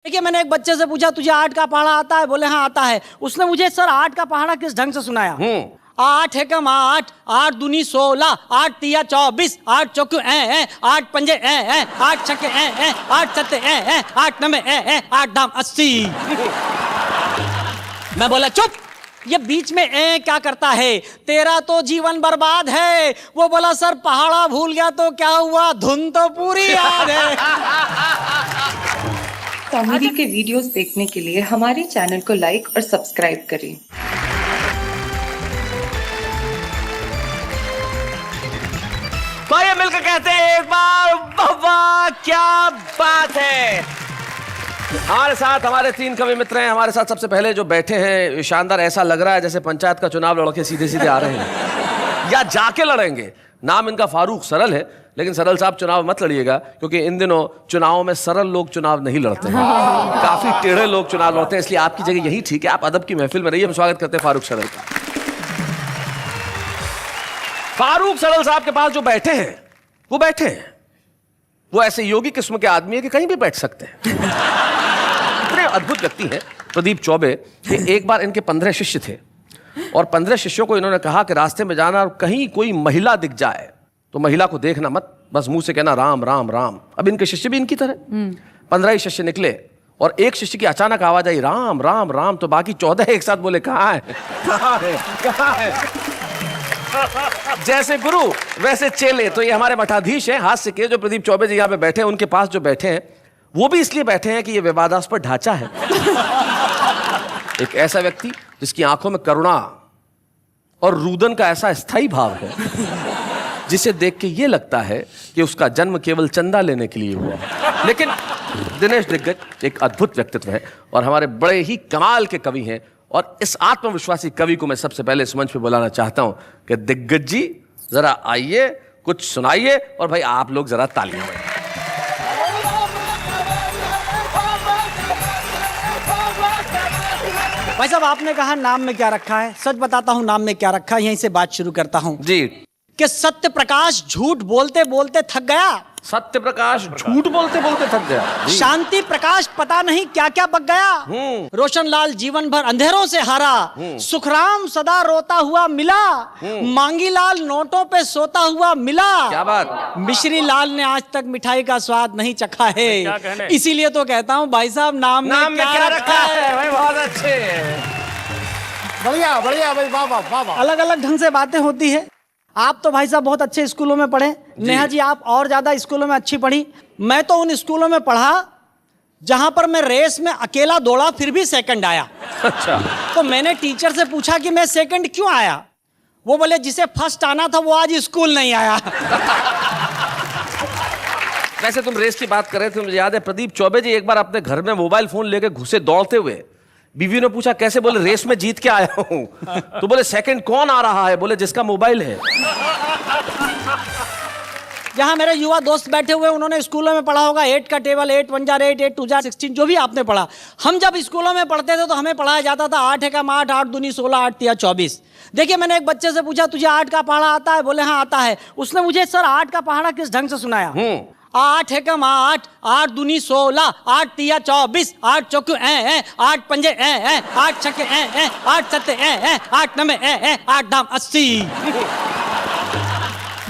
देखिए, मैंने एक बच्चे से पूछा तुझे आठ का पहाड़ा आता है? बोले हाँ आता है। उसने मुझे सर आठ का पहाड़ा किस ढंग से सुनाया। आठ है कम आठ, आठ दूनी 16, आठ तिया 24, आठ चौके आठ पंजे आठ छक्के आठ सत्ते आठ नंबे आठ दाम 80। मैं बोला चुप, ये बीच में क्या करता है, तेरा तो जीवन बर्बाद है। वो बोला सर पहाड़ा भूल गया तो क्या हुआ, धुन तो पूरी याद है। कॉमेडी के वीडियोस देखने के लिए हमारे चैनल को लाइक और सब्सक्राइब करें। तो ये मिलकर कहते हैं एक बार वाह क्या बात है। हमारे साथ हमारे तीन कवि मित्र हैं। हमारे साथ सबसे पहले जो बैठे हैं, शानदार, ऐसा लग रहा है जैसे पंचायत का चुनाव लड़के सीधे सीधे आ रहे हैं या जाके लड़ेंगे। नाम इनका फारूक सरल है, लेकिन सरल साहब चुनाव मत लड़िएगा, क्योंकि इन दिनों चुनावों में सरल लोग चुनाव नहीं लड़ते हैं, काफी टेढ़े लोग चुनाव लड़ते हैं। इसलिए आपकी जगह यही ठीक है, आप अदब की महफिल में रहिए। हम स्वागत करते हैं फारूक सरल का। फारूक सरल साहब के पास जो बैठे हैं वो बैठे हैं, वो ऐसे योगी किस्म के आदमी है कि कहीं भी बैठ सकते हैं। इतने अद्भुत व्यक्ति हैं प्रदीप चौबे कि एक बार इनके 15 शिष्य थे और 15 शिष्यों को इन्होंने कहा कि रास्ते में जाना और कहीं कोई महिला दिख जाए तो महिला को देखना मत, बस मुंह से कहना राम राम राम। अब इनके शिष्य भी इनकी तरह 15 ही शिष्य निकले और एक शिष्य की अचानक आवाज आई राम राम राम, तो बाकी 14 एक साथ बोले कहाँ है कहाँ है कहाँ है। जैसे गुरु वैसे चेले। तो ये हमारे मठाधीश हैं हास्य के, जो प्रदीप चौबे जी यहाँ पे बैठे हैं। उनके पास जो बैठे हैं वो भी इसलिए बैठे हैं कि ये विवादास्पद ढांचा है। एक ऐसा व्यक्ति जिसकी आंखों में करुणा और रुदन का ऐसा स्थायी भाव है जिसे देख के ये लगता है कि उसका जन्म केवल चंदा लेने के लिए हुआ है। लेकिन दिनेश दिग्गज एक अद्भुत व्यक्तित्व है और हमारे बड़े ही कमाल के कवि हैं। और इस आत्मविश्वासी कवि को मैं सबसे पहले इस मंच पे बुलाना चाहता हूं कि दिग्गज जी जरा आइए, कुछ सुनाइए और भाई आप लोग जरा तालियां बजाइए। भाई साहब, आपने कहा नाम में क्या रखा है, सच बताता हूं नाम में क्या रखा है, यहीं से बात शुरू करता हूं जी। कि सत्य प्रकाश झूठ बोलते बोलते थक गया। सत्य प्रकाश झूठ बोलते बोलते थक गया। शांति प्रकाश पता नहीं क्या क्या बक गया। रोशन लाल जीवन भर अंधेरों से हारा। सुखराम सदा रोता हुआ मिला। मांगी लाल नोटों पे सोता हुआ मिला। क्या बात। मिश्री लाल ने आज तक मिठाई का स्वाद नहीं चखा है। इसीलिए तो कहता हूँ भाई साहब नाम में क्या रखा है। भाई बहुत अच्छे, बढ़िया बढ़िया भाई, वाह वाह वाह वाह। अलग अलग ढंग से बातें होती है। आप तो भाई साहब बहुत अच्छे स्कूलों में पढ़े, नेहा जी आप और ज्यादा स्कूलों में अच्छी पढ़ी। मैं तो उन स्कूलों में पढ़ा जहां पर मैं रेस में अकेला दौड़ा फिर भी सेकंड आया। अच्छा। तो मैंने टीचर से पूछा कि मैं सेकंड क्यों आया। वो बोले जिसे फर्स्ट आना था वो आज स्कूल नहीं आया। वैसे तुम रेस की बात कर रहे थे, मुझे याद है प्रदीप चौबे जी एक बार अपने घर में मोबाइल फोन लेके घुसे दौड़ते हुए। बीवी ने पूछा कैसे, बोले रेस में जीत के आया हूं। तो बोले सेकंड कौन आ रहा है, बोले जिसका मोबाइल है। जहां मेरे युवा दोस्त बैठे हुए उन्होंने स्कूलों में पढ़ा होगा 8 का टेबल, 8 1 जार 8, 8 2 जार 16, जो भी आपने पढ़ा। हम जब स्कूलों में पढ़ते थे तो हमें पढ़ाया जाता था 8 है कम 8, 8 दूनी 16, 8 तिया 24। देखिए, मैंने एक बच्चे से पूछा तुझे 8 का पहाड़ा आता है? बोले हाँ आता है। उसने मुझे सर 8 का पहाड़ा किस ढंग से सुनाया। 8 है कम 8, 8 दूनी 16, 8 तिया 24, 8 चौके आठ पंजे आठ छक्के आठ सत्ते आठ नंबे आठ दाम 80।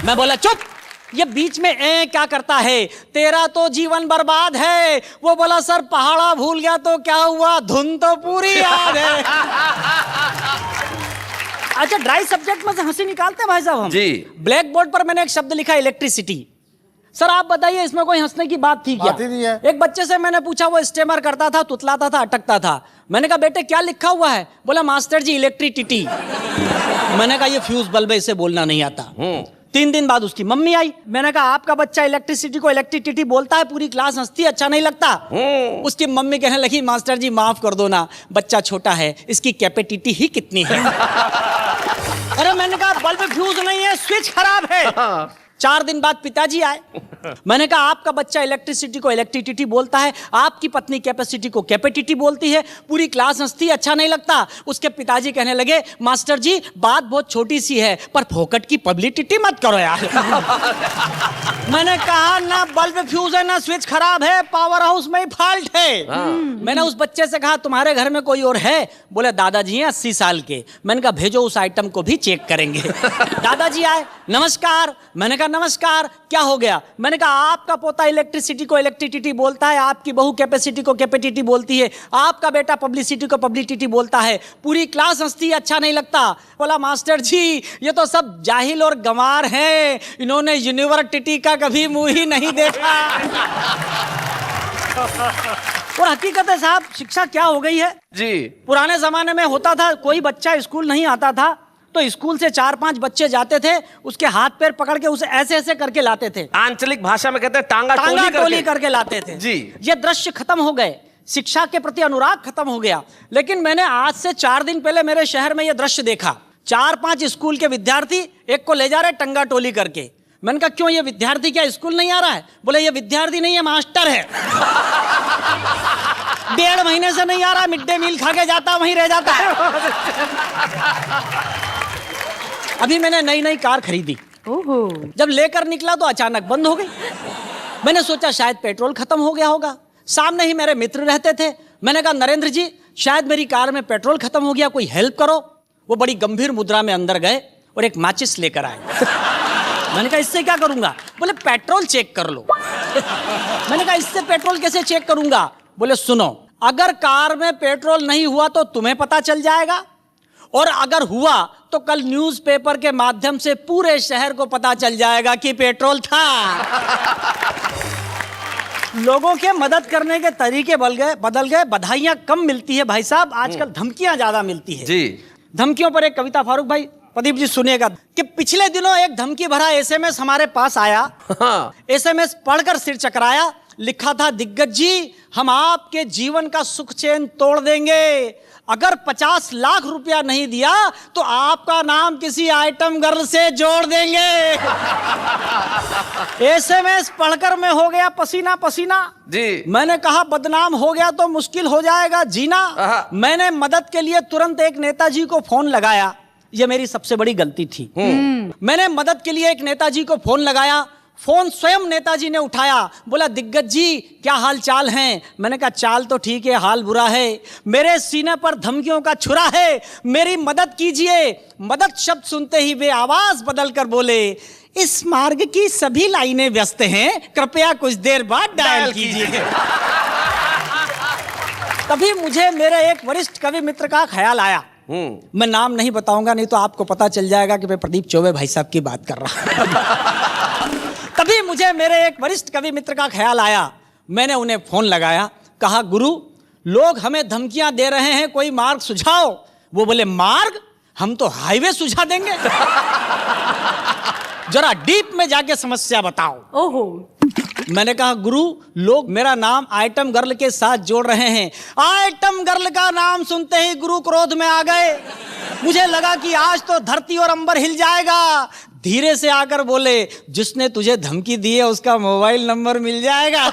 मैं बोला चुप, ये बीच में क्या करता है, तेरा तो जीवन बर्बाद है। वो बोला सर पहाड़ा भूल गया तो क्या हुआ, धुन तो पूरी याद है। अच्छा, ड्राई सब्जेक्ट में से हंसी निकालते हैं भाई साहब हम जी। ब्लैक बोर्ड पर मैंने एक शब्द लिखा इलेक्ट्रिसिटी। सर आप बताइए इसमें कोई हंसने की बात थी क्या? बात ही नहीं है। एक बच्चे से मैंने पूछा, वो स्टेमर करता था, तुतलाता था, अटकता था। मैंने कहा बेटे क्या लिखा हुआ है? बोला मास्टर जी इलेक्ट्रिसिटी। मैंने कहा ये फ्यूज बल्ब है, इसे बोलना नहीं आता। 3 दिन बाद उसकी मम्मी आई। मैंने कहा आपका बच्चा इलेक्ट्रिसिटी को इलेक्ट्रिसिटी बोलता है, पूरी क्लास हंसती है, अच्छा नहीं लगता। उसकी मम्मी कहने लगी मास्टर जी माफ कर दो ना, बच्चा छोटा है, इसकी कैपेसिटी ही कितनी है। अरे मैंने कहा बल्ब फ्यूज नहीं है, स्विच खराब है। 4 दिन बाद पिताजी आए। मैंने कहा आपका बच्चा इलेक्ट्रिसिटी को इलेक्ट्रिसिटी बोलता है, आपकी पत्नी कैपेसिटी को कैपेसिटी बोलती है, पूरी क्लास हंसती है, अच्छा नहीं लगता। उसके पिताजी कहने लगे मास्टर जी बात बहुत छोटी सी है पर फोकट की पब्लिसिटी मत करो यार। मैंने कहा ना बल्ब फ्यूज है ना स्विच खराब है, पावर हाउस में ही फॉल्ट है। मैंने उस बच्चे से कहा तुम्हारे घर में कोई और है? बोले दादाजी हैं 80 साल के। मैंने कहा भेजो उस आइटम को भी चेक करेंगे। दादाजी आए, नमस्कार। मैंने कहा नमस्कार, क्या हो गया? मैंने कहा आपका पोता इलेक्ट्रिसिटी को इलेक्ट्रिसिटी बोलता है, आपकी बहू कैपेसिटी को कैपेसिटी बोलती है, आपका बेटा पब्लिसिटी को पब्लिसिटी बोलता है, पूरी क्लास हंसती है, अच्छा नहीं लगता। बोला मास्टर जी ये तो सब जाहिल और गंवार हैं, इन्होंने यूनिवर्सिटी का कभी मुंह ही नहीं देखा। और हकीकत है साहब, शिक्षा क्या हो गई है जी। पुराने जमाने में होता था कोई बच्चा स्कूल नहीं आता था तो स्कूल से 4-5 बच्चे जाते थे, उसके हाथ पैर पकड़ के उसे ऐसे ऐसे करके लाते थे। आंचलिक भाषा में कहते हैं टांगा टोली करके लाते थे जी। ये दृश्य खत्म हो गए, शिक्षा के प्रति अनुराग खत्म हो गया। लेकिन मैंने आज से 4 दिन पहले मेरे शहर में यह दृश्य देखा। 4-5 स्कूल के विद्यार्थी एक को ले जा रहे टंगा टोली करके। मैंने कहा क्यों, ये विद्यार्थी क्या स्कूल नहीं आ रहा है? बोले ये विद्यार्थी नहीं है मास्टर है। 1.5 महीने से नहीं आ रहा, मिड डे मील खा के जाता वहीं रह जाता है। अभी मैंने नई कार खरीदी, जब लेकर निकला तो अचानक बंद हो गई। मैंने सोचा शायद पेट्रोल खत्म हो गया होगा। सामने ही मेरे मित्र रहते थे। मैंने कहा नरेंद्र जी शायद मेरी कार में पेट्रोल खत्म हो गया, कोई हेल्प करो। वो बड़ी गंभीर मुद्रा में अंदर गए और एक माचिस लेकर आए। मैंने कहा इससे क्या करूंगा? बोले पेट्रोल चेक कर लो। मैंने कहा इससे पेट्रोल कैसे चेक करूंगा? बोले सुनो, अगर कार में पेट्रोल नहीं हुआ तो तुम्हें पता चल जाएगा, और अगर हुआ तो कल न्यूज़पेपर के माध्यम से पूरे शहर को पता चल जाएगा कि पेट्रोल था। लोगों के मदद करने के तरीके बदल गए। बधाइयां कम मिलती है भाई साहब, आजकल धमकियां ज्यादा मिलती है जी। धमकियों पर एक कविता फारूक भाई प्रदीप जी सुनिएगा कि पिछले दिनों एक धमकी भरा एसएमएस हमारे पास आया। एसएमएस पढ़कर सिर चकराया। लिखा था दिग्गज जी हम आपके जीवन का सुख चैन तोड़ देंगे, अगर 50 लाख रुपया नहीं दिया तो आपका नाम किसी आइटम गर्ल से जोड़ देंगे। एसएमएस पढ़कर मैं हो गया पसीना पसीना जी। मैंने मैंने कहा बदनाम हो गया तो मुश्किल हो जाएगा जीना। मैंने मदद के लिए तुरंत एक नेताजी को फोन लगाया। यह मेरी सबसे बड़ी गलती थी। मैंने मदद के लिए एक नेताजी को फोन लगाया। फोन स्वयं नेताजी ने उठाया। बोला दिग्गज जी क्या हाल चाल हैं? मैंने कहा चाल तो ठीक है, हाल बुरा है। मेरे सीने पर धमकियों का छुरा है, मेरी मदद कीजिए। मदद शब्द सुनते ही वे आवाज बदल कर बोले इस मार्ग की सभी लाइनें व्यस्त हैं, कृपया कुछ देर बाद डायल कीजिए। तभी मुझे मेरे एक वरिष्ठ कवि मित्र का ख्याल आया। मैं नाम नहीं बताऊंगा, नहीं तो आपको पता चल जाएगा कि मैं प्रदीप चौबे भाई साहब की बात कर रहा हूं। तभी मुझे मेरे एक वरिष्ठ कवि मित्र का ख्याल आया। मैंने उन्हें फोन लगाया, कहा गुरु लोग हमें धमकियां दे रहे हैं, कोई मार्ग सुझाओ। वो बोले मार्ग? हम तो हाईवे सुझा देंगे। जरा डीप में जाके समस्या बताओ। ओहो। मैंने कहा गुरु लोग मेरा नाम आइटम गर्ल के साथ जोड़ रहे हैं। आइटम गर्ल का नाम सुनते ही गुरु क्रोध में आ गए। मुझे लगा कि आज तो धरती और अंबर हिल जाएगा। धीरे से आकर बोले जिसने तुझे धमकी दी है उसका मोबाइल नंबर मिल जाएगा।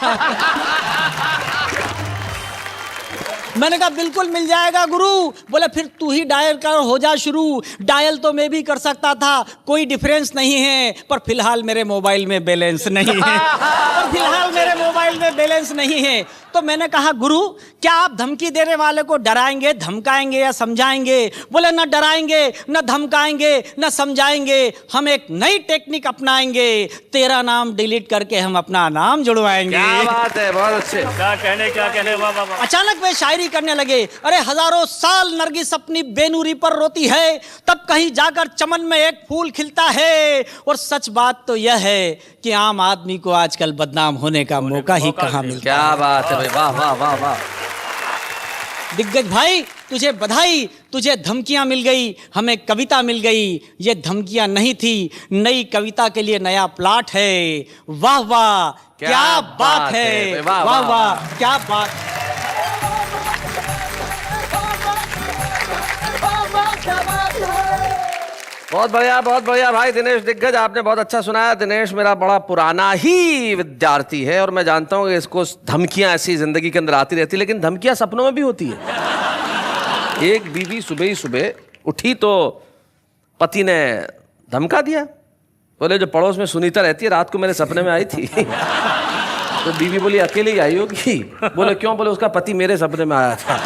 मैंने कहा बिल्कुल मिल जाएगा गुरु। बोले फिर तू ही डायल कर हो जा शुरू। डायल तो मैं भी कर सकता था, कोई डिफरेंस नहीं है, पर फिलहाल मेरे मोबाइल में बैलेंस नहीं है। तो मैंने कहा गुरु क्या आप धमकी देने वाले को डराएंगे, धमकाएंगे या समझाएंगे? बोले न डराएंगे, न धमकाएंगे, न समझाएंगे, हम एक नई टेक्निक अपनाएंगे। तेरा नाम डिलीट करके हम अपना नाम जुड़वाएंगे। क्या बात है, बहुत अच्छे। क्या कहने वाह वाह वाह। अचानक वे शायरी करने लगे। अरे हजारों साल नरगिस अपनी बेनूरी पर रोती है, तब कहीं जाकर चमन में एक फूल खिलता है। और सच बात तो यह है कि आम आदमी को आजकल बदनाम होने का मौका ही कहाँ मिलता है। क्या बात है भाई, वाह वाह वाह वाह। दिग्गज भाई तुझे बधाई, तुझे धमकियां मिल गई, हमें कविता मिल गई। ये धमकियां नहीं थी, नई कविता के लिए नया प्लॉट है। वाह वाह क्या बात है, वाह वाह क्या बात। बहुत बढ़िया भाई दिनेश दिग्गज, आपने बहुत अच्छा सुनाया। दिनेश मेरा बड़ा पुराना ही विद्यार्थी है और मैं जानता हूँ कि इसको धमकियां ऐसी जिंदगी के अंदर आती रहती, लेकिन धमकियां सपनों में भी होती है। एक बीवी सुबह ही सुबह उठी तो पति ने धमका दिया, बोले जो पड़ोस में सुनीता रहती है रात को मेरे सपने में आई थी। तो बीवी बोली अकेले ही आई होगी। बोले क्यों? बोले उसका पति मेरे सपने में आया था।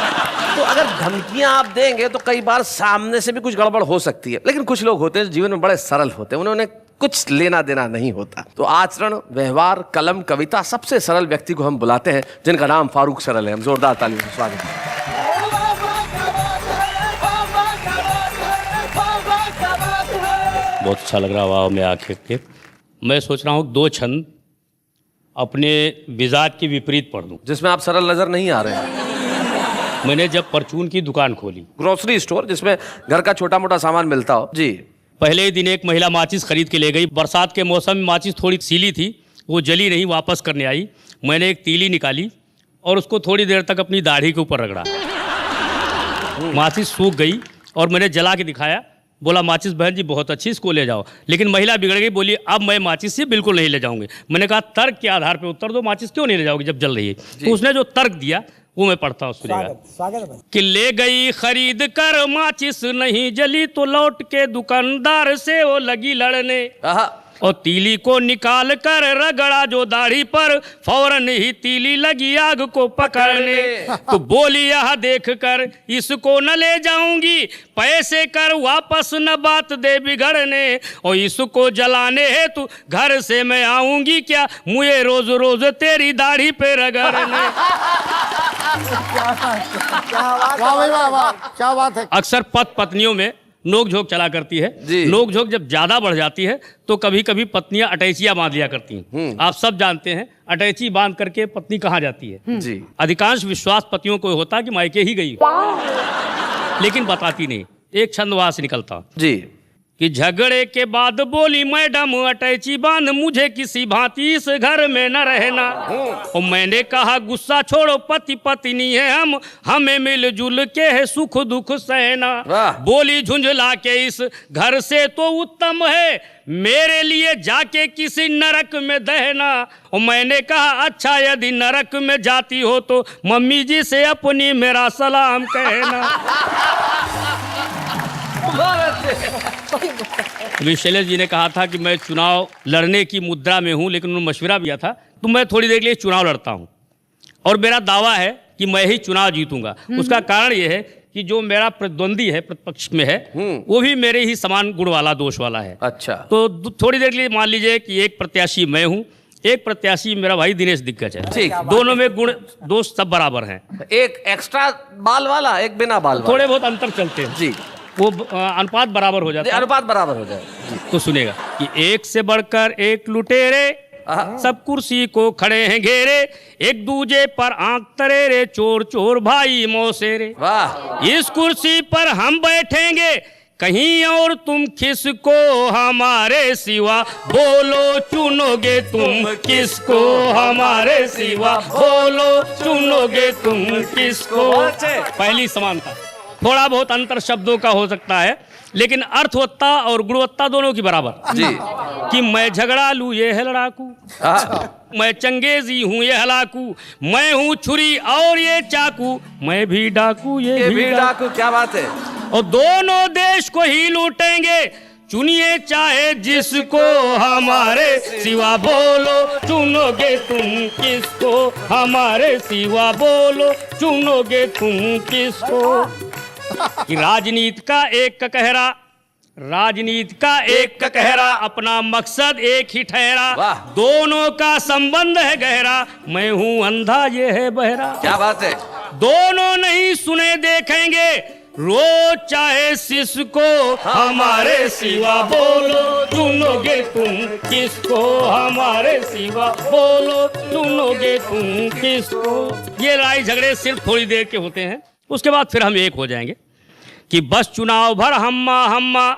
तो अगर धमकियां आप देंगे तो कई बार सामने से भी कुछ गड़बड़ हो सकती है, लेकिन कुछ लोग होते हैं जीवन में बड़े सरल होते हैं, उन्होंने कुछ लेना देना नहीं होता। तो आचरण, व्यवहार, कलम, कविता, सबसे सरल व्यक्ति को हम बुलाते हैं जिनका नाम फारूक सरल है। हम जोरदार तालियों से स्वागत है। बहुत अच्छा लग रहा वाह में आके के। मैं सोच रहा हूँ 2 छंद अपने मिजाज के विपरीत पढ़ दूँ, जिसमें आप सरल नजर नहीं आ रहे हैं। मैंने जब परचून की दुकान खोली, ग्रोसरी स्टोर जिसमें घर का छोटा मोटा सामान मिलता हो जी, पहले ही दिन एक महिला माचिस खरीद के ले गई। बरसात के मौसम में माचिस थोड़ी सीली थी, वो जली नहीं, वापस करने आई। मैंने एक तीली निकाली और उसको थोड़ी देर तक अपनी दाढ़ी के ऊपर रगड़ा। माचिस सूख गई और मैंने जला के दिखाया। बोला माचिस बहन जी बहुत अच्छी, इसको ले जाओ। लेकिन महिला बिगड़ गई, बोली अब मैं माचिस से बिल्कुल नहीं ले जाऊंगी। मैंने कहा तर्क के आधार पर उत्तर दो, माचिस क्यों नहीं ले जाओगी जब जल रही है? तो उसने जो तर्क दिया वो मैं पढ़ता हूँ, सुनिएगा। कि ले गई खरीद कर माचिस नहीं जली, तो लौट के दुकानदार से वो लगी लड़ने। और तीली को निकाल कर रगड़ा जो दाढ़ी पर, फौरन ही तीली लगी आग को पकड़ने। तो बोली यह देख कर इसको न ले जाऊंगी, पैसे कर वापस न बात दे बिगड़ने। और इसको जलाने है तू घर से मैं आऊंगी क्या, मुझे रोज रोज तेरी दाढ़ी पे रगड़ने। क्या बात है। अक्सर पति पत्नियों में नोक झोंक चला करती है। नोक झोंक जब ज्यादा बढ़ जाती है तो कभी कभी पत्नियां अटैचियां बांध लिया करती हैं। आप सब जानते हैं अटैची बांध करके पत्नी कहाँ जाती है जी। अधिकांश विश्वास पतियों को होता है कि मायके ही गई, लेकिन बताती नहीं। एक छंद वहां से निकलता जी कि झगड़े के बाद बोली मैडम अटैची बांध, मुझे किसी भांति इस घर में न रहना। और मैंने कहा गुस्सा छोड़ो, पति पत्नी है हम, हमें मिलजुल के है सुख दुख सहना। बोली झुंझला के इस घर से तो उत्तम है मेरे लिए जाके किसी नरक में दहना। और मैंने कहा अच्छा यदि नरक में जाती हो तो मम्मी जी से अपनी मेरा सलाम कहना। अभी शैलेश जी ने कहा था कि मैं चुनाव लड़ने की मुद्रा में हूं, लेकिन उन्होंने मशवरा दिया था तो मैं थोड़ी देर के लिए चुनाव लड़ता हूं और मेरा दावा है कि मैं ही चुनाव जीतूंगा। उसका कारण यह है कि जो मेरा प्रतिद्वंदी है, प्रतिपक्ष में है, वो भी मेरे ही समान गुण वाला, दोष वाला है। अच्छा, तो थोड़ी देर के लिए मान लीजिए कि एक प्रत्याशी मैं हूँ, एक प्रत्याशी मेरा भाई दिनेश दिग्गज है। ठीक, दोनों में गुण दोष सब बराबर हैं। एक एक्स्ट्रा बाल वाला, एक बिना बाल वाला, थोड़े बहुत अंतर चलते हैं जी, वो अनुपात बराबर हो जाता है। अनुपात बराबर हो जाए। तो सुनेगा कि एक से बढ़कर एक लुटेरे, सब कुर्सी को खड़े हैं घेरे, एक दूजे पर आंख तरेरे, चोर चोर भाई मौसेरे। वाह, इस कुर्सी पर हम बैठेंगे कहीं और तुम किसको हमारे सिवा, बोलो चुनोगे तुम किसको हमारे सिवा, बोलो चुनोगे तुम किसको। पहली समानता, थोड़ा बहुत अंतर शब्दों का हो सकता है लेकिन अर्थवत्ता और गुणवत्ता दोनों की बराबर जी। कि मैं झगड़ालू ये है लड़ाकू, मैं चंगेजी हूँ ये हलाकू, मैं हूँ छुरी और ये चाकू, मैं भी डाकू ये भी डाकू। क्या बात है। और दोनों देश को ही लूटेंगे, चुनिए चाहे जिसको हमारे सिवा, बोलो चुनोगे तुम किसको हमारे सिवा, बोलो चुनोगे तुम किसको। कि राजनीति का एक कहरा, राजनीति का एक कहरा, अपना मकसद एक ही ठहरा, दोनों का संबंध है गहरा, मैं हूँ अंधा ये है बहरा। क्या बात है। दोनों नहीं सुने देखेंगे, रोज चाहे सिसको हमारे सिवा, बोलो चुनोगे तुम किसको हमारे सिवा, बोलो चुनोगे तुम किसको। ये लड़ाई झगड़े सिर्फ थोड़ी देर के होते हैं, उसके बाद फिर हम एक हो जाएंगे। कि बस चुनाव भर हम्मा हम्मा,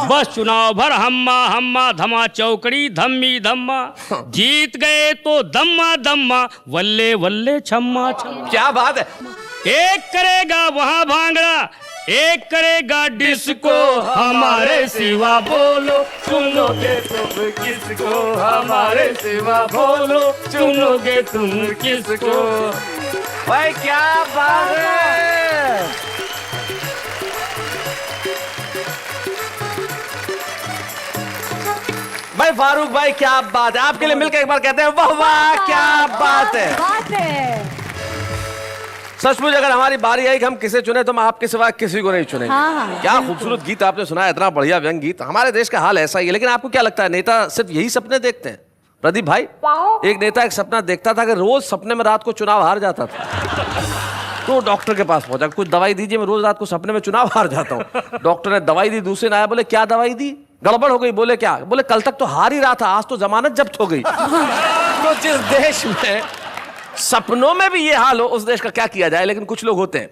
बस चुनाव भर हम्मा हम्मा, धमा चौकड़ी धम्मी धम्मा, जीत गए तो दम्मा दम्मा, वल्ले वल्ले छम्मा छम्मा। क्या बात है। एक करेगा वहां भांगड़ा, एक करेगा डिस्को हमारे सिवा बोलो, सुनोगे तुम किसको, हमारे सिवा बोलो, सुनोगे तुम किसको। भाई क्या बात है। भाई फारूक भाई क्या बात है, आपके लिए मिलकर एक बार कहते हैं वाह वाह क्या बात है। सचमुच अगर हमारी बारी आई कि हम किसे चुने तो हम आपके सिवा किसी को नहीं चुनेंगे। हाँ, क्या खूबसूरत गीत आपने सुनाया, इतना बढ़िया व्यंग गीत। हमारे देश का हाल ऐसा ही है, लेकिन आपको क्या लगता है नेता सिर्फ यही सपने देखते हैं? प्रदीप भाई, एक नेता एक सपना देखता था कि रोज सपने में रात को चुनाव हार जाता था, तो डॉक्टर के पास पहुंचा, कुछ दवाई दीजिए, मैं रोज रात को सपने में चुनाव हार जाता हूँ। डॉक्टर ने दवाई दी, दूसरे ने आया, बोले क्या दवाई दी, गड़बड़ हो गई। बोले क्या? बोले कल तक तो हार ही रहा था, आज तो जमानत जब्त हो गई। तो जिस देश में सपनों में भी ये हाल हो, उस देश का क्या किया जाए। लेकिन कुछ लोग होते हैं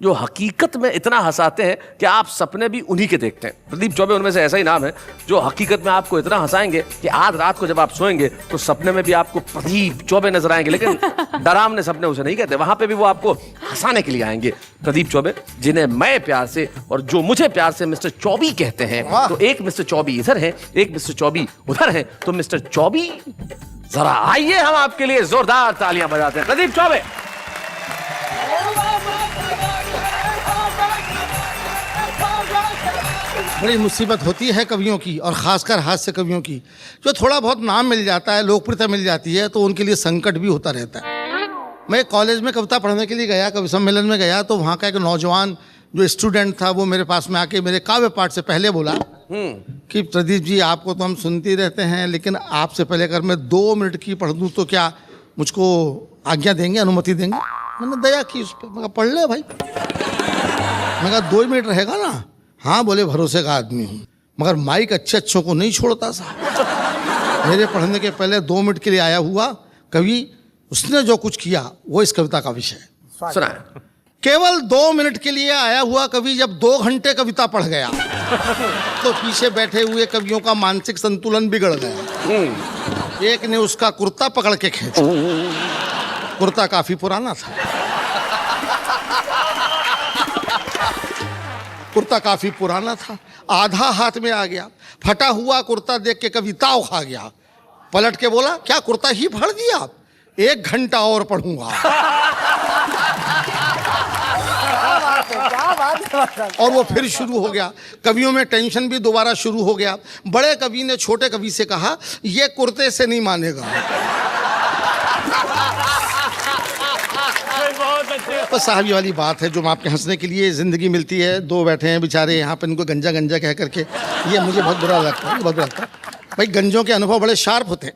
जो हकीकत में इतना हंसाते हैं कि आप सपने भी उन्हीं के देखते हैं। प्रदीप चौबे उनमें से ऐसा ही नाम है, जो हकीकत में आपको इतना हंसाएंगे कि आज रात को जब आप सोएंगे तो सपने में भी आपको प्रदीप चौबे नजर आएंगे। लेकिन डरावने सपने उसे नहीं कहते, वहां पे भी वो आपको हंसाने के लिए आएंगे। प्रदीप चौबे, जिन्हें मैं प्यार से और जो मुझे प्यार से मिस्टर चौबी कहते हैं, तो एक मिस्टर चौबी इधर है, एक मिस्टर चौबी उधर है। तो मिस्टर चौबी, जरा आइए हम आपके लिए जोरदार तालियां बजाते हैं। प्रदीप चौबे। बड़ी मुसीबत होती है कवियों की, और खासकर हास्य कवियों की। जो थोड़ा बहुत नाम मिल जाता है, लोकप्रियता मिल जाती है, तो उनके लिए संकट भी होता रहता है। मैं कॉलेज में कविता पढ़ने के लिए गया, कवि सम्मेलन में गया, तो वहाँ का एक नौजवान जो स्टूडेंट था वो मेरे पास में आके मेरे काव्य पाठ से पहले बोला कि प्रदीप जी, आपको तो हम सुनते रहते हैं, लेकिन आपसे पहले अगर मैं 2 मिनट की पढ़ दूँ तो क्या मुझको आज्ञा देंगे, अनुमति देंगे? मैंने दया की उस पर, मैं कहा पढ़ ले भाई। मैं कहा 2 मिनट रहेगा ना? हाँ बोले, भरोसे का आदमी हूँ, मगर माइक अच्छों को नहीं छोड़ता साहब। मेरे पढ़ने के पहले 2 मिनट के लिए आया हुआ कवि, उसने जो कुछ किया वो इस कविता का विषय है। सुना। केवल 2 मिनट के लिए आया हुआ कवि जब 2 घंटे कविता पढ़ गया तो पीछे बैठे हुए कवियों का मानसिक संतुलन बिगड़ गया। एक ने उसका कुर्ता पकड़ के खींचा, कुर्ता काफी पुराना था, कुर्ता काफी पुराना था, आधा हाथ में आ गया। फटा हुआ कुर्ता देख के कवि ताव खा गया, पलट के बोला क्या कुर्ता ही फाड़ दिया, 1 घंटा और पढ़ूंगा। और वो फिर शुरू हो गया। कवियों में टेंशन भी दोबारा शुरू हो गया। बड़े कवि ने छोटे कवि से कहा, ये कुर्ते से नहीं मानेगा। तो साहब ये वाली बात है, जो आपके हंसने के लिए जिंदगी मिलती है। 2 बैठे हैं बेचारे यहाँ पर, इनको गंजा गंजा कह करके, ये मुझे बहुत बुरा लगता है, बहुत बुरा लगता है। भाई गंजों के अनुभव बड़े शार्प होते हैं।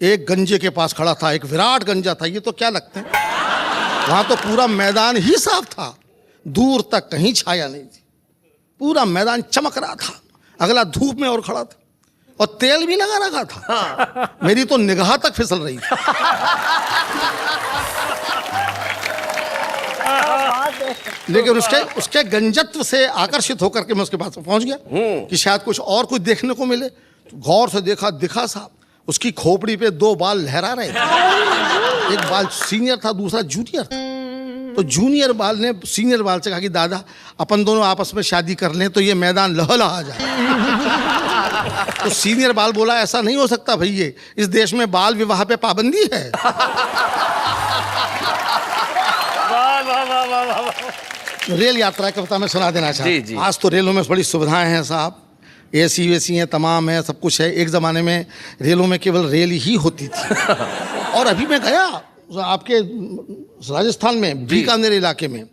एक गंजे के पास खड़ा था, एक विराट गंजा था। ये तो क्या लगते हैं, वहाँ तो पूरा मैदान ही साफ था, दूर तक कहीं छाया नहीं थी, पूरा मैदान चमक रहा था। अगला धूप में और खड़ा था, और तेल भी लगा रखा था। मेरी तो निगाह तक फिसल रही थी। लेकिन उसके गंजत्व से आकर्षित होकर के मैं उसके पास पहुंच गया कि शायद कुछ देखने को मिले। तो गौर से देखा, दिखा साहब, उसकी खोपड़ी पे 2 बाल लहरा रहे थे। एक बाल सीनियर था, दूसरा जूनियर था। तो जूनियर बाल ने सीनियर बाल से कहा कि दादा, अपन दोनों आपस में शादी कर लें तो ये मैदान लहलहा जाए। तो सीनियर बाल बोला, ऐसा नहीं हो सकता भैया, इस देश में बाल विवाह पे पाबंदी है। रेल यात्रा की कविता में सुना देना चाहता हूं। आज तो रेलों में बड़ी सुविधाएं हैं साहब, एसी वेसी हैं, तमाम है, सब कुछ है। एक ज़माने में रेलों में केवल रेल ही होती थी। और अभी मैं गया आपके राजस्थान में, बीकानेर इलाके में,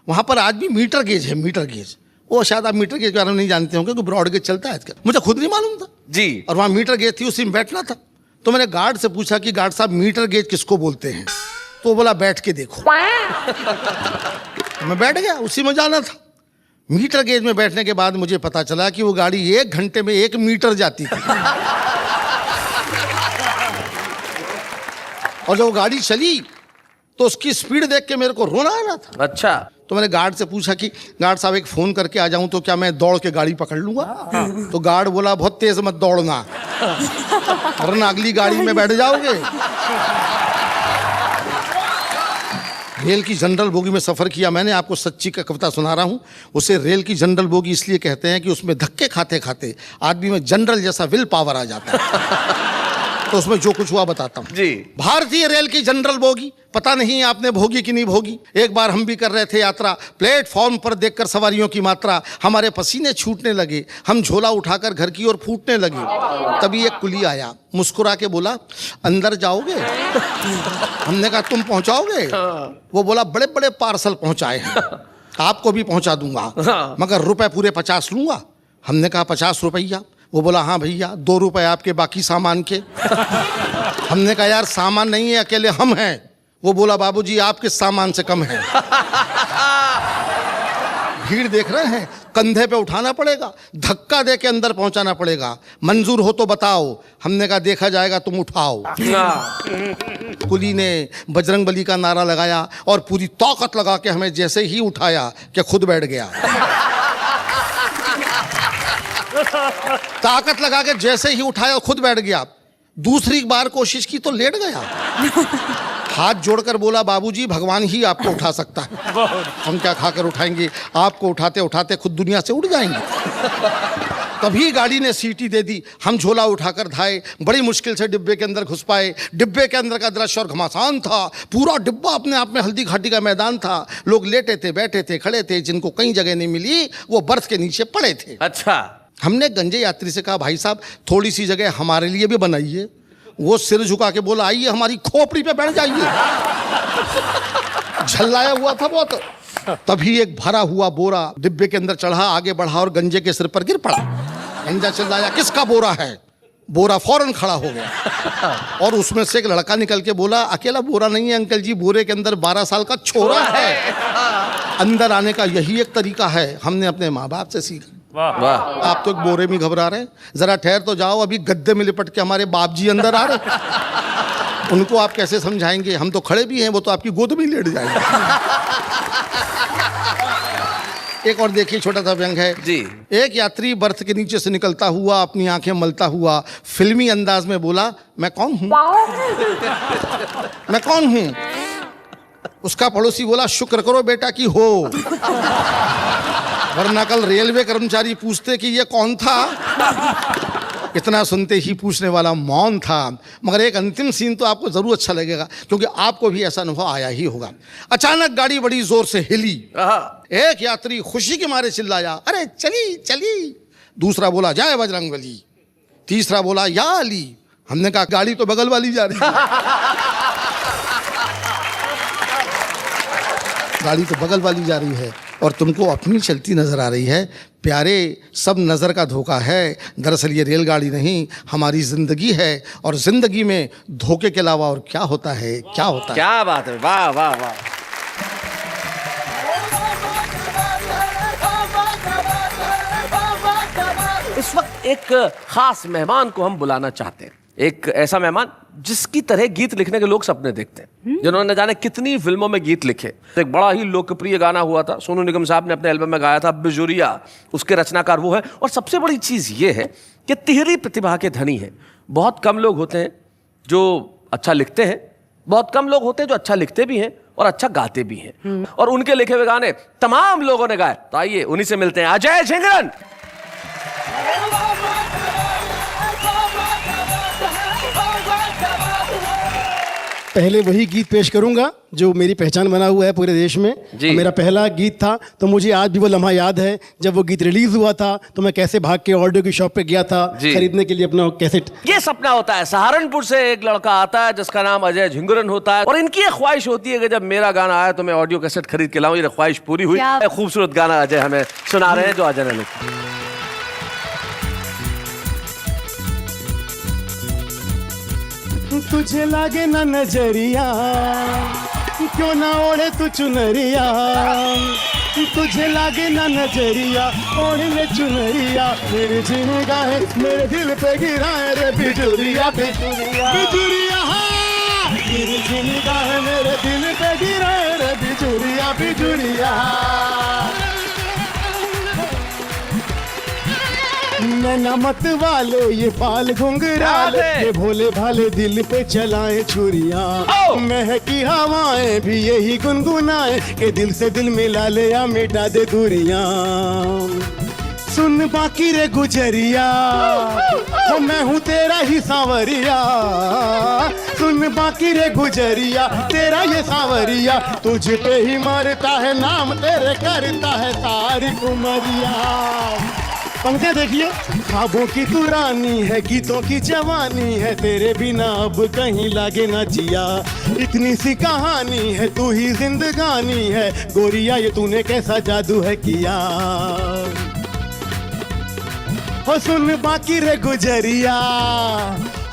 वहाँ पर आज भी मीटर गेज है, मीटर गेज। वो शायद आप मीटर गेज के बारे में नहीं जानते होंगे, क्योंकि ब्रॉड गेज चलता है आजकल, मुझे खुद नहीं मालूम था जी। और वहाँ मीटर गेज थी, उसी में बैठना था। तो मैंने गार्ड से पूछा कि गार्ड साहब मीटर गेज किसको बोलते हैं? तो बोला बैठ के देखो। मैं बैठ गया, उसी में जाना था। मीटर गेज में बैठने के बाद मुझे पता चला कि वो गाड़ी 1 घंटे में 1 मीटर जाती थी। और जब वो गाड़ी चली तो उसकी स्पीड देख के मेरे को रोना आ रहा था। अच्छा। तो मैंने गार्ड से पूछा कि गार्ड साहब एक फ़ोन करके आ जाऊं तो क्या मैं दौड़ के गाड़ी पकड़ लूंगा? तो गार्ड बोला, बहुत तेज मत दौड़ना, वरना अगली गाड़ी में बैठ जाओगे। रेल की जनरल बोगी में सफ़र किया मैंने, आपको सच्ची का कविता सुना रहा हूँ। उसे रेल की जनरल बोगी इसलिए कहते हैं कि उसमें धक्के खाते खाते आदमी में जनरल जैसा विल पावर आ जाता है। तो उसमें जो कुछ हुआ बताता हूँ जी। भारतीय रेल की जनरल बोगी, पता नहीं आपने भोगी कि नहीं भोगी। एक बार हम भी कर रहे थे यात्रा, प्लेटफॉर्म पर देखकर सवारियों की मात्रा हमारे पसीने छूटने लगे, हम झोला उठाकर घर की ओर फूटने लगे। तभी एक कुली आया, मुस्कुरा के बोला, अंदर जाओगे? हमने कहा तुम पहुंचाओगे? वो बोला, बड़े बड़े पार्सल पहुंचाए हैं, आपको भी पहुंचा दूंगा, मगर रुपए पूरे 50 लूंगा। हमने कहा 50 रुपया? वो बोला, हाँ भैया 2 रुपए आपके बाकी सामान के। हमने कहा यार सामान नहीं है, अकेले हम हैं। वो बोला, बाबूजी आप किस सामान से कम हैं? भीड़ देख रहे हैं, कंधे पे उठाना पड़ेगा, धक्का दे के अंदर पहुंचाना पड़ेगा, मंजूर हो तो बताओ। हमने कहा देखा जाएगा, तुम उठाओ। कुली ने बजरंगबली का नारा लगाया और पूरी ताकत लगा के हमें जैसे ही उठाया कि खुद बैठ गया। ताकत लगा के जैसे ही उठाया खुद बैठ गया। दूसरी बार कोशिश की तो लेट गया। हाथ जोड़कर बोला, बाबूजी भगवान ही आपको उठा सकता है, हम क्या खाकर उठाएंगे, आपको उठाते उठाते खुद दुनिया से उड़ जाएंगे। तभी गाड़ी ने सीटी दे दी, हम झोला उठाकर धाए, बड़ी मुश्किल से डिब्बे के अंदर घुस पाए। डिब्बे के अंदर का दृश्य और घमासान था, पूरा डिब्बा अपने आप में हल्दी घाटी का मैदान था। लोग लेटे थे, बैठे थे, खड़े थे, जिनको कहीं जगह नहीं मिली वो बर्थ के नीचे पड़े थे। अच्छा। हमने गंजे यात्री से कहा, भाई साहब थोड़ी सी जगह हमारे लिए भी बनाइए। वो सिर झुका के बोला, आइए हमारी खोपड़ी पे बैठ जाइए। झल्लाया हुआ था बहुत। तभी एक भरा हुआ बोरा डिब्बे के अंदर चढ़ा, आगे बढ़ा और गंजे के सिर पर गिर पड़ा। गंजा चिल्लाया, किसका बोरा है? बोरा फौरन खड़ा हो गया और उसमें से एक लड़का निकल के बोला, अकेला बोरा नहीं है अंकल जी, बोरे के अंदर 12 साल का छोरा है। अंदर आने का यही एक तरीका है, हमने अपने माँ बाप से सीखा। वाह। आप तो एक बोरे में घबरा रहे हैं, जरा ठहर तो जाओ, अभी गद्दे में लिपट के हमारे बाप जी अंदर आ रहे। उनको आप कैसे समझाएंगे? हम तो खड़े भी हैं, वो तो आपकी गोद में लेट जाएंगे। एक और देखिए, छोटा सा व्यंग है जी। एक यात्री बर्थ के नीचे से निकलता हुआ, अपनी आंखें मलता हुआ, फिल्मी अंदाज में बोला, मैं कौन हूं? मैं कौन हूं? उसका पड़ोसी बोला, शुक्र करो बेटा कि हो, वरना कल रेलवे कर्मचारी पूछते कि ये कौन था। इतना सुनते ही पूछने वाला मौन था। मगर एक अंतिम सीन तो आपको जरूर अच्छा लगेगा, क्योंकि आपको भी ऐसा अनुभव आया ही होगा। अचानक गाड़ी बड़ी जोर से हिली, एक यात्री खुशी के मारे चिल्लाया, अरे चली चली। दूसरा बोला, जय बजरंगबली। तीसरा बोला, या अली। हमने कहा गाड़ी तो बगल वाली जा रही है। गाड़ी तो बगल वाली जा रही है और तुमको अपनी चलती नजर आ रही है। प्यारे, सब नज़र का धोखा है। दरअसल ये रेलगाड़ी नहीं, हमारी जिंदगी है, और जिंदगी में धोखे के अलावा और क्या होता है? क्या होता है? क्या बात है, वाह वाह वाह। इस वक्त एक खास मेहमान को हम बुलाना चाहते हैं, एक ऐसा मेहमान जिसकी तरह गीत लिखने के लोग सपने देखते हैं, जिन्होंने जाने कितनी फिल्मों में गीत लिखे। एक बड़ा ही लोकप्रिय गाना हुआ था, सोनू निगम साहब ने अपने एल्बम में गाया था, बिजुरिया, उसके रचनाकार वो है। और सबसे बड़ी चीज ये है कि तिहरी प्रतिभा के धनी है। बहुत कम लोग होते हैं जो अच्छा लिखते हैं, बहुत कम लोग होते हैं जो अच्छा लिखते भी हैं और अच्छा गाते भी हैं, और उनके लिखे हुए गाने तमाम लोगों ने गाए। तो आइए उन्हीं से मिलते हैं, अजय झिंगरन। पहले वही गीत पेश करूंगा जो मेरी पहचान बना हुआ है पूरे देश में। मेरा पहला गीत था, तो मुझे आज भी वो लम्हा याद है जब वो गीत रिलीज हुआ था, तो मैं कैसे भाग के ऑडियो की शॉप पे गया था खरीदने के लिए अपना कैसेट। ये सपना होता है, सहारनपुर से एक लड़का आता है जिसका नाम अजय झिंगरन होता है, और इनकी एक ख्वाहिश होती है कि जब मेरा गाना आया तो मैं ऑडियो कैसेट खरीद के लाऊं। ये ख्वाहिश पूरी हुई। खूबसूरत गाना अजय हमें सुना रहे हैं जो अजय ने लिखा। तुझे लागे ना नजरिया, क्यों ना ओढ़े तू चुनरिया। तुझे लागे ना नजरिया, ओढ़ ले चुनरिया। मेरी जिंदगाहें मेरे दिल पे गिराए रे बिजुरिया, बिजुरिया, बिजुरिया। मेरी जिंदगाहें मेरे दिल पे गिराए रे बिजुरिया, बिजुरिया। नैना मत वाले ये बाल घुंघराले, ये भोले भाले दिल पे चलाए छुरियां, महकी हवाएं भी यही गुनगुनाए कि दिल से दिल मिला ले या मिटा दे दूरियां। सुन बाकी रे गुजरिया, तो मैं हूँ तेरा ही सांवरिया। सुन बाकी रे गुजरिया, तेरा ये सांवरिया, तुझ पे ही मरता है नाम तेरे करता है सारी उमरिया। पंक्तियां देखिए, ख्वाबों की तू रानी है, गीतों की जवानी है, तेरे बिना अब कहीं लागे ना जिया। इतनी सी कहानी है, तू ही जिंदगानी है, गोरिया ये तूने कैसा जादू है किया। हो सुन बाकी रे गुजरिया,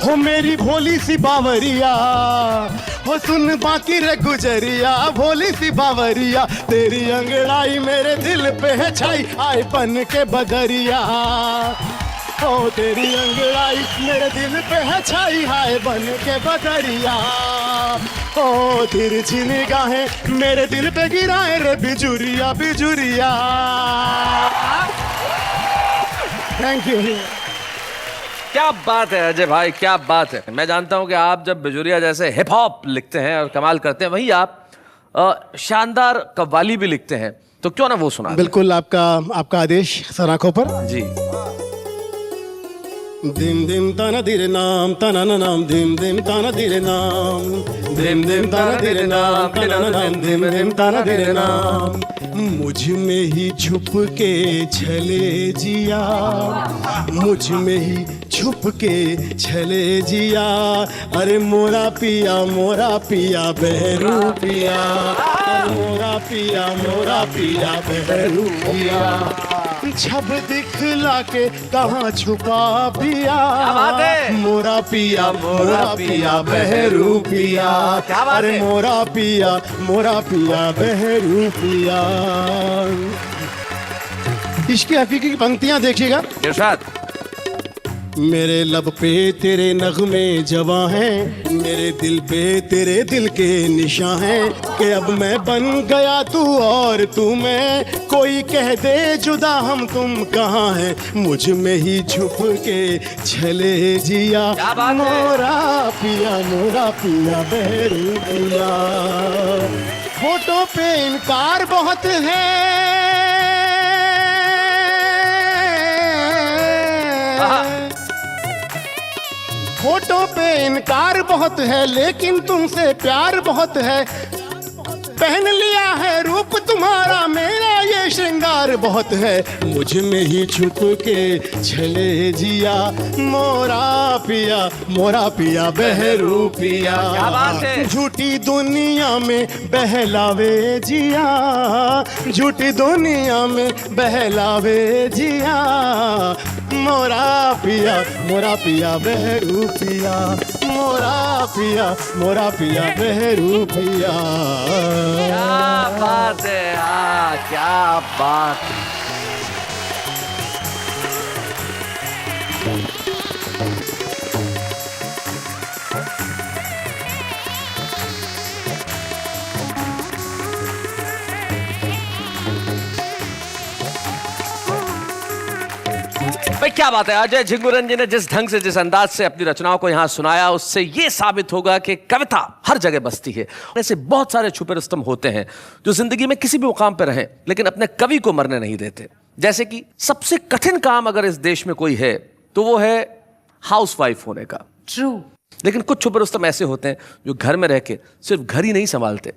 हो मेरी भोली सी बावरिया। हो सुन बाकी रे गुजरिया, भोली सी बावरिया, तेरी अंगड़ाई मेरे दिल पे है छाई, आए बन के बदरिया। ओ तेरी अंगड़ाई मेरे दिल पे है छाई, हाय बन के बदरिया। ओ तिरछी निगाहें मेरे दिल पे गिराए रे बिजुरिया बिजुरिया। Thank you. क्या बात है अजय भाई, क्या बात है। मैं जानता हूं कि आप जब बिजुरिया जैसे हिप हॉप लिखते हैं और कमाल करते हैं, वहीं आप शानदार कव्वाली भी लिखते हैं, तो क्यों ना वो सुना दें? बिल्कुल, आपका आदेश सराखों पर जी। दिम दिम ताना दिरे नाम ताना ना नाम, दिम दिम ताना दिरे नाम, दिम दिम ताना दिरे नाम ताना ना नाम, दिम दिम ताना दिरे नाम। मुझ में ही छुप के छले जिया, मुझ में ही छुप के छले जिया। अरे मोरा पिया बहरू पिया, मोरा पिया बहरू पिया। छब दिखला के कहाँ छुपा पिया, मोरा पिया बहरू पिया। अरे मोरा पिया बहरू पिया। इश्क़ हकीकी की पंक्तियां देखिएगा। इरशाद। मेरे लब पे तेरे नगमे जवां हैं, मेरे दिल पे तेरे दिल के निशान हैं, कि अब मैं बन गया तू और तू मैं, कोई कह दे जुदा हम तुम कहाँ हैं। मुझ में ही छुप के छले जिया, मोरा पिया बहरू पिया। फोटो पे इनकार बहुत है, फोटो पे इनकार बहुत है, लेकिन तुमसे प्यार बहुत है। पहन लिया है रूप तुम्हारा, मेरा ये श्रृंगार बहुत है। मुझ में ही छुप के छले जिया, मोरा पिया बहरू पिया। झूठी दुनिया में बहलावे जिया, झूठी दुनिया में बहलावे जिया। मोरा पिया बहरू पिया, मोरा पिया बहरू पिया। क्या बात है, क्या बात है। भाई क्या बात है। अजय झिंगुरन जी ने जिस ढंग से, जिस अंदाज से अपनी रचनाओं को यहां सुनाया, उससे यह साबित होगा कि कविता हर जगह बसती है। ऐसे बहुत सारे छुपे रुस्तम होते हैं जो जिंदगी में किसी भी मुकाम पर रहें, लेकिन अपने कवि को मरने नहीं देते। जैसे कि सबसे कठिन काम अगर इस देश में कोई है तो वो है हाउसवाइफ होने का। ट्रू। लेकिन कुछ छुपे रुस्तम ऐसे होते हैं जो घर में रह के सिर्फ घर ही नहीं संभालते,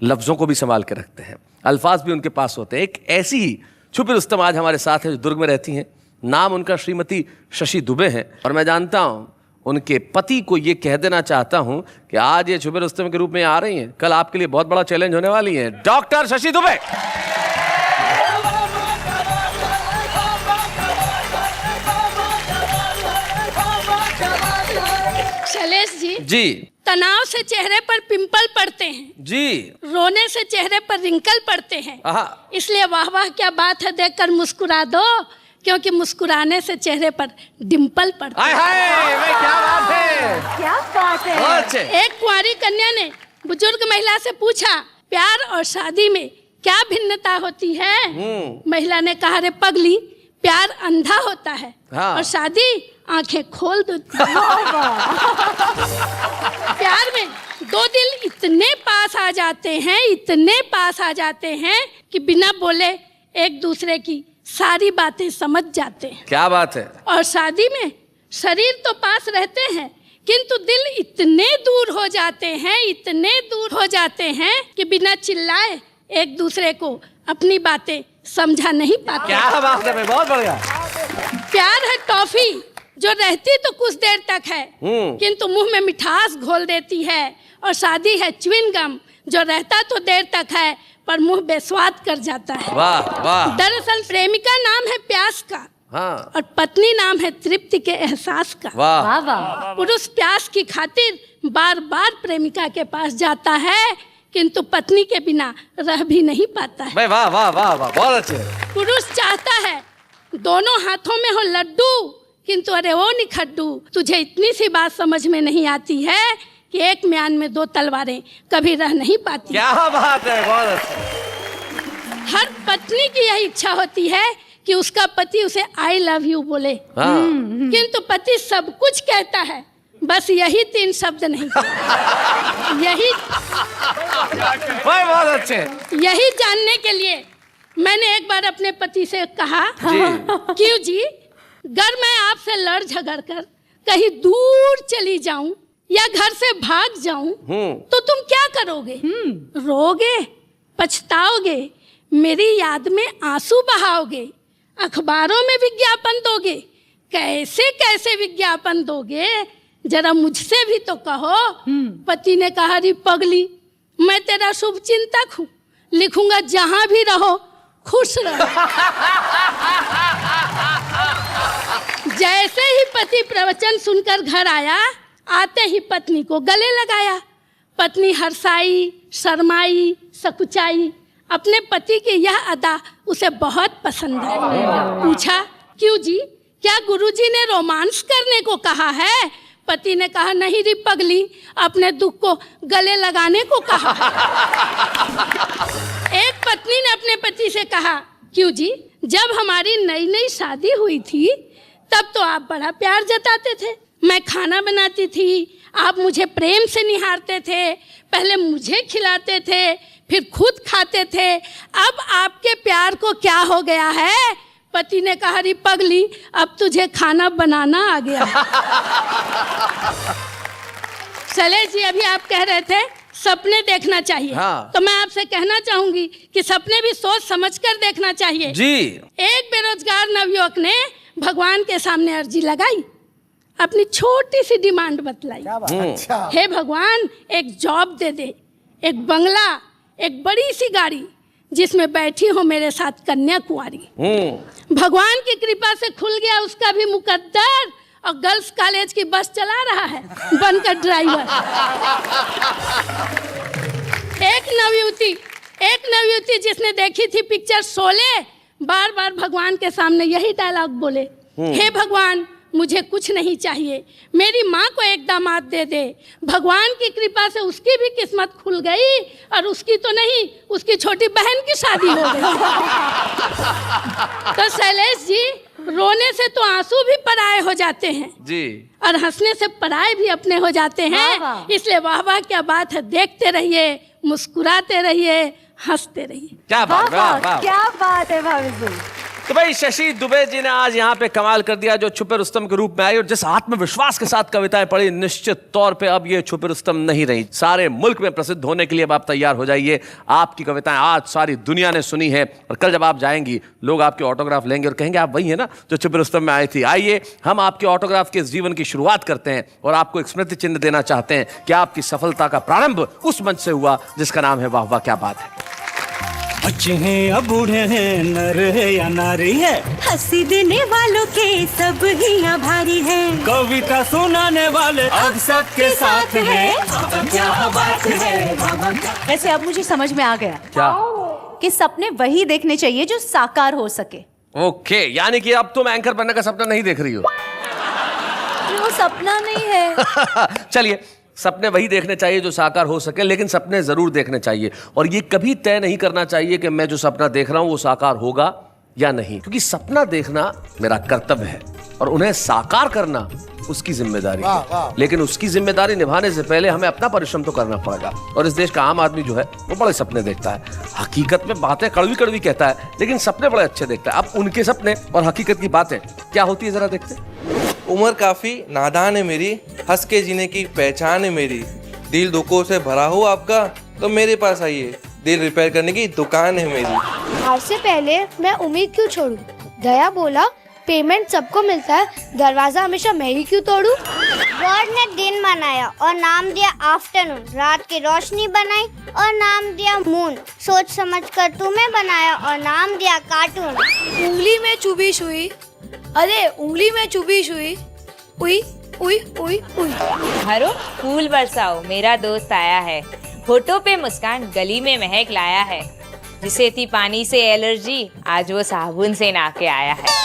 लफ्जों को भी संभाल के रखते हैं, अल्फाज भी उनके पास होते हैं। एक ऐसी ही छुपे रुस्तम आज हमारे साथ है जो दुर्ग में रहती हैं। नाम उनका श्रीमती शशि दुबे है, और मैं जानता हूं उनके पति को ये कह देना चाहता हूं कि आज ये छुपे रुस्तम के रूप में आ रही हैं, कल आपके लिए बहुत बड़ा चैलेंज होने वाली है। डॉक्टर शशि दुबे। शैलेश जी, जी। तनाव से चेहरे पर पिंपल पड़ते हैं जी। रोने से चेहरे पर रिंकल पड़ते हैं, इसलिए वाह वाह क्या बात है देखकर मुस्कुरा दो, क्योंकि मुस्कुराने से चेहरे पर डिंपल पड़ता है। क्या बात है, क्या बात है। एक कुंवारी कन्या ने बुजुर्ग महिला से पूछा, प्यार और शादी में क्या भिन्नता होती है? महिला ने कहा, रे पगली, प्यार अंधा होता है हाँ। और शादी आंखें खोल देती है। प्यार में दो दिल इतने पास आ जाते हैं, इतने पास आ जाते हैं कि बिना बोले एक दूसरे की सारी बातें समझ जाते हैं। क्या बात है। और शादी में शरीर तो पास रहते हैं किंतु दिल इतने दूर हो जाते हैं, इतने दूर हो जाते हैं कि बिना चिल्लाए एक दूसरे को अपनी बातें समझा नहीं पाते। क्या बात है भाई, बहुत बढ़िया। प्यार है टॉफी जो रहती तो कुछ देर तक है किंतु मुंह में मिठास घोल देती है, और शादी है च्युइंग गम जो रहता तो देर तक है पर मुंह बेस्वाद कर जाता है। वाह वाह। दरअसल प्रेमिका नाम है प्यास का हाँ। और पत्नी नाम है तृप्ति के एहसास का। वाह। पुरुष प्यास की खातिर बार बार प्रेमिका के पास जाता है किंतु पत्नी के बिना रह भी नहीं पाता है। भाई वाह वाह वाह वाह, बहुत अच्छे। पुरुष चाहता है दोनों हाथों में हो लड्डू किंतु अरे ओ निखड्डू, तुझे इतनी सी बात समझ में नहीं आती है कि एक म्यान में दो तलवारें कभी रह नहीं पाती। क्या बात है, बहुत अच्छा। हर पत्नी की यही इच्छा होती है कि उसका पति उसे आई लव यू बोले, किंतु पति सब कुछ कहता है, बस यही 3 शब्द नहीं। यही बहुत अच्छे। यही जानने के लिए मैंने एक बार अपने पति से कहा, क्यों जी, अगर मैं आपसे लड़ झगड़ कर कहीं दूर चली जाऊं या घर से भाग जाऊं तो तुम क्या करोगे? रोगे, पछताओगे, मेरी याद में आंसू बहाओगे, अखबारों में विज्ञापन दोगे, कैसे कैसे विज्ञापन दोगे, जरा मुझसे भी तो कहो। पति ने कहा, री पगली, मैं तेरा शुभ चिंतक हूँ, लिखूंगा जहां भी रहो खुश रहो। जैसे ही पति प्रवचन सुनकर घर आया, आते ही पत्नी को गले लगाया। पत्नी हर्षाई, शर्माई, सकुचाई। अपने पति की यह अदा उसे बहुत पसंद है। पूछा, क्यों जी, क्या गुरुजी ने रोमांस करने को कहा है? पति ने कहा, नहीं री पगली, अपने दुख को गले लगाने को कहा। एक पत्नी ने अपने पति से कहा, क्यों जी, जब हमारी नई नई शादी हुई थी तब तो आप बड़ा प्यार जताते थे, मैं खाना बनाती थी, आप मुझे प्रेम से निहारते थे, पहले मुझे खिलाते थे, फिर खुद खाते थे, अब आपके प्यार को क्या हो गया है? पति ने कहा, री पगली, अब तुझे खाना बनाना आ गया। चले जी, अभी आप कह रहे थे सपने देखना चाहिए। हाँ। तो मैं आपसे कहना चाहूंगी कि सपने भी सोच समझकर देखना चाहिए जी। एक बेरोजगार नवयुवक ने भगवान के सामने अर्जी लगाई, अपनी छोटी सी डिमांड बतलाई। हे भगवान, एक जॉब दे दे, एक बंगला, एक बड़ी सी गाड़ी जिसमें बैठी हो मेरे साथ कन्याकुमारी। भगवान की कृपा से खुल गया उसका भी मुकद्दर और गर्ल्स कॉलेज की बस चला रहा है बनकर ड्राइवर। एक नवयुवती जिसने देखी थी पिक्चर शोले, बार बार भगवान के सामने यही डायलॉग बोले, हे भगवान, मुझे कुछ नहीं चाहिए, मेरी माँ को एक दामाद दे दे। भगवान की कृपा से उसकी भी किस्मत खुल गई और उसकी तो नहीं, उसकी छोटी बहन की शादी हो गई। तो शैलेश जी, रोने से तो आंसू भी पराये हो जाते हैं जी, और हंसने से पराये भी अपने हो जाते हैं। इसलिए वाह वाह क्या बात है, देखते रहिए, मुस्कुराते रहिए, हंसते रहिए। क्या बात, वाह वाह, क्या बात है भावेश जी। तो भाई शशि दुबे जी ने आज यहाँ पे कमाल कर दिया, जो छुपे रुस्तम के रूप में आई और जिस आत्मविश्वास के साथ कविताएं पढ़ी, निश्चित तौर पे अब ये छुपे रुस्तम नहीं रही, सारे मुल्क में प्रसिद्ध होने के लिए अब आप तैयार हो जाइए। आपकी कविताएं आज सारी दुनिया ने सुनी है और कल जब आप जाएंगी लोग आपके ऑटोग्राफ लेंगे और कहेंगे आप वही है ना जो छुपे रुस्तम में आई थी। आइए हम आपके ऑटोग्राफ के जीवन की शुरुआत करते हैं और आपको एक स्मृति चिन्ह देना चाहते हैं कि आपकी सफलता का प्रारंभ उस मंच से हुआ जिसका नाम है वाह वाह क्या बात है। बच्चे हैं या बूढ़े हैं, नर है या नारी है, हंसी देने वालों के सब ही आभारी हैं। कविता सुनाने वाले अब सबके साथ हैं। क्या बात है। वैसे अब मुझे समझ में आ गया क्या? कि सपने वही देखने चाहिए जो साकार हो सके। ओके, यानी कि अब तुम एंकर बनने का सपना नहीं देख रही हो। वो सपना नहीं है। चलिए, सपने वही देखने चाहिए जो साकार हो सके, लेकिन सपने जरूर देखने चाहिए और ये कभी तय नहीं करना चाहिए कि मैं जो सपना देख रहा हूं वो साकार होगा या नहीं, क्योंकि सपना देखना मेरा कर्तव्य है और उन्हें साकार करना उसकी जिम्मेदारी है। लेकिन उसकी जिम्मेदारी निभाने से पहले हमें अपना परिश्रम तो करना पड़ेगा। और इस देश का आम आदमी जो है वो बड़े सपने देखता है, हकीकत में बातें कड़वी कड़वी कहता है, लेकिन सपने बड़े अच्छे देखता है। अब उनके सपने और हकीकत की बातें क्या होती है, जरा देखते हैं। उम्र काफी नादान है मेरी, हंस के जीने की पहचान है मेरी। दिल दुखों से भरा हो आपका तो मेरे पास आइए, दिल रिपेयर करने की दुकान है मेरी। हार से पहले मैं उम्मीद क्यों छोड़ूं? दया बोला पेमेंट सबको मिलता है, दरवाजा हमेशा मैं ही क्यों तोड़ूं? गॉड ने दिन बनाया और नाम दिया आफ्टरनून, रात की रोशनी बनाई और नाम दिया मून, सोच समझ कर तुम्हें बनाया और नाम दिया कार्टून। उंगली में चुभी सुई, अरे उंगली में चुभी सुई, उई उई उई उई। हरो फूल बरसाओ, मेरा दोस्त आया है, होठों पे मुस्कान, गली में महक लाया है। जिसे थी पानी से एलर्जी, आज वो साबुन से नहा के आया है।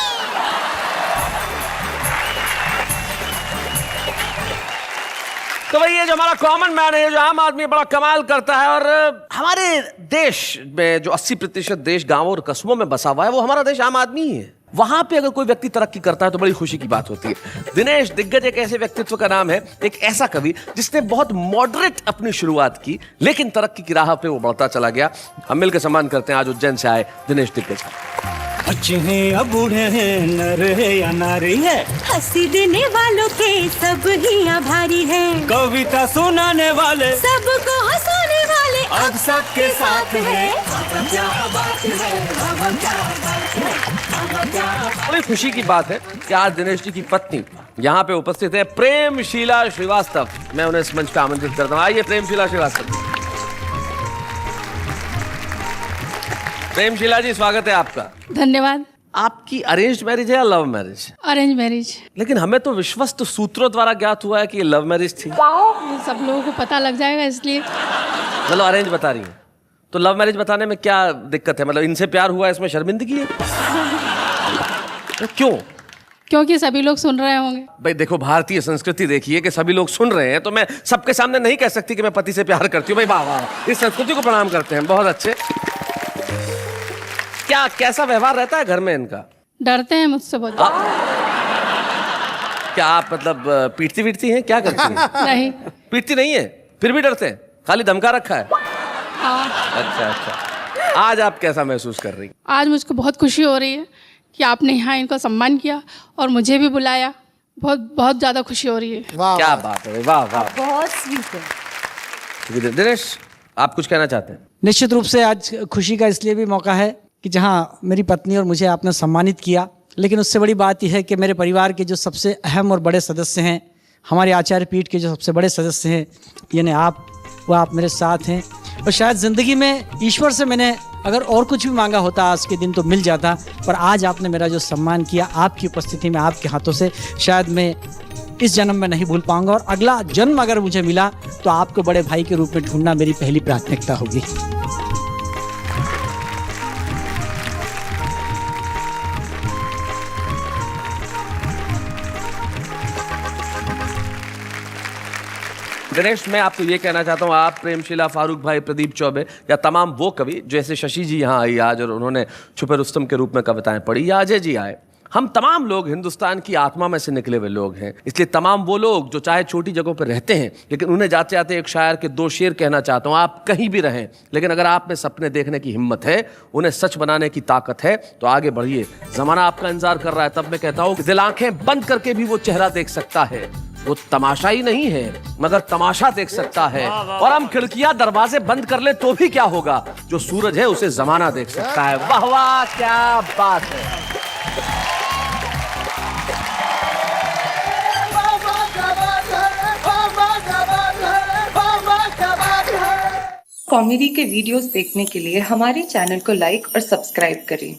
तो भाई ये जो हमारा कॉमन मैन है, जो आम आदमी बड़ा कमाल करता है। और हमारे देश में जो 80% देश गांवों और कस्बों में बसा हुआ है, वो हमारा देश आम आदमी ही है। वहां पे अगर कोई व्यक्ति तरक्की करता है तो बड़ी खुशी की बात होती है। दिनेश दिग्गज एक ऐसे व्यक्तित्व का नाम है, एक ऐसा कवि जिसने बहुत मॉडरेट अपनी शुरुआत की, लेकिन तरक्की की राह पे वो बढ़ता चला गया। हम मिलकर सम्मान करते हैं आज उज्जैन से आए दिनेश दिग्गज। बच्चे हैं या बूढ़े हैं, नर है या नारी है, हंसी देने वालों के सब ही आभारी है, कविता सुनाने वाले सबको हंसाने वाले अब सबके साथ है। बड़ी खुशी की बात है कि आज दिनेश जी की पत्नी यहाँ पे उपस्थित है, प्रेमशीला श्रीवास्तव। मैं उन्हें इस मंच पे आमंत्रित करता हूँ। आइए प्रेमशीला श्रीवास्तव। प्रेमशीला जी, स्वागत है आपका। धन्यवाद। आपकी अरेंज मैरिज है या लव मैरिज? Arrange marriage. लेकिन हमें तो विश्वस्त सूत्रों द्वारा ज्ञात हुआ है कि ये लव मैरिज थी। सब लोगों को पता लग जाएगा इसलिए। मतलब अरेंज बता रही है, तो लव मैरिज बताने में क्या दिक्कत है? मतलब इनसे प्यार हुआ, इसमें शर्मिंदगी है? तो क्यों? क्योंकि सभी लोग सुन रहे होंगे। भाई देखो, भारतीय संस्कृति देखिए कि सभी लोग सुन रहे हैं, तो मैं सबके सामने नहीं कह सकती कि मैं पति से प्यार करती हूँ। भाई वाह वाह, इस संस्कृति को प्रणाम करते हैं, बहुत अच्छे। क्या कैसा व्यवहार रहता है घर में इनका? डरते हैं मुझसे बहुत। क्या आप मतलब पीटती वीटती हैं, क्या करती हैं? नहीं, पीटती नहीं है, फिर भी डरते हैं, खाली धमका रखा है? हाँ। अच्छा। आज आप कैसा महसूस कर रही हैं? आज मुझको बहुत खुशी हो रही है कि आपने यहाँ इनको सम्मान किया और मुझे भी बुलाया। बहुत बहुत ज्यादा खुशी हो रही है। क्या बात है, वाह वाह, बहुत स्वीट है। दिनेश, आप कुछ कहना चाहते हैं? निश्चित रूप से आज खुशी का इसलिए भी मौका है कि जहाँ मेरी पत्नी और मुझे आपने सम्मानित किया, लेकिन उससे बड़ी बात यह है कि मेरे परिवार के जो सबसे अहम और बड़े सदस्य हैं, हमारे आचार्य पीठ के जो सबसे बड़े सदस्य हैं, यानी आप, वो आप मेरे साथ हैं। और शायद ज़िंदगी में ईश्वर से मैंने अगर और कुछ भी मांगा होता आज के दिन तो मिल जाता, पर आज आपने मेरा जो सम्मान किया आपकी उपस्थिति में, आपके हाथों से, शायद मैं इस जन्म में नहीं भूल पाऊंगा। और अगला जन्म अगर मुझे मिला तो आपको बड़े भाई के रूप में ढूंढना मेरी पहली प्राथमिकता होगी। दिनेश, मैं आपको ये कहना चाहता हूँ, आप, प्रेमशीला, फारूक भाई, प्रदीप चौबे या तमाम वो कवि जैसे शशि जी यहाँ आई आज और उन्होंने छुपे रुस्तम के रूप में कविताएं पढ़ी, या अजय जी आए, हम तमाम लोग हिंदुस्तान की आत्मा में से निकले हुए लोग हैं। इसलिए तमाम वो लोग जो चाहे छोटी जगहों पर रहते हैं, लेकिन उन्हें जाते जाते एक शायर के 2 शेर कहना चाहता हूँ। आप कहीं भी रहें, लेकिन अगर आप में सपने देखने की हिम्मत है, उन्हें सच बनाने की ताकत है, तो आगे बढ़िए। जमाना आपका इंतजार कर रहा है। तब मैं कहता हूँ कि दिल आंखें बंद करके भी वो चेहरा देख सकता है। वो तमाशा ही नहीं है, मगर तमाशा देख सकता है। और हम खिड़कियां दरवाजे बंद कर ले तो भी क्या होगा, जो सूरज है उसे जमाना देख सकता है। वाह वाह, क्या बात है। कॉमेडी के वीडियोस देखने के लिए हमारे चैनल को लाइक और सब्सक्राइब करें।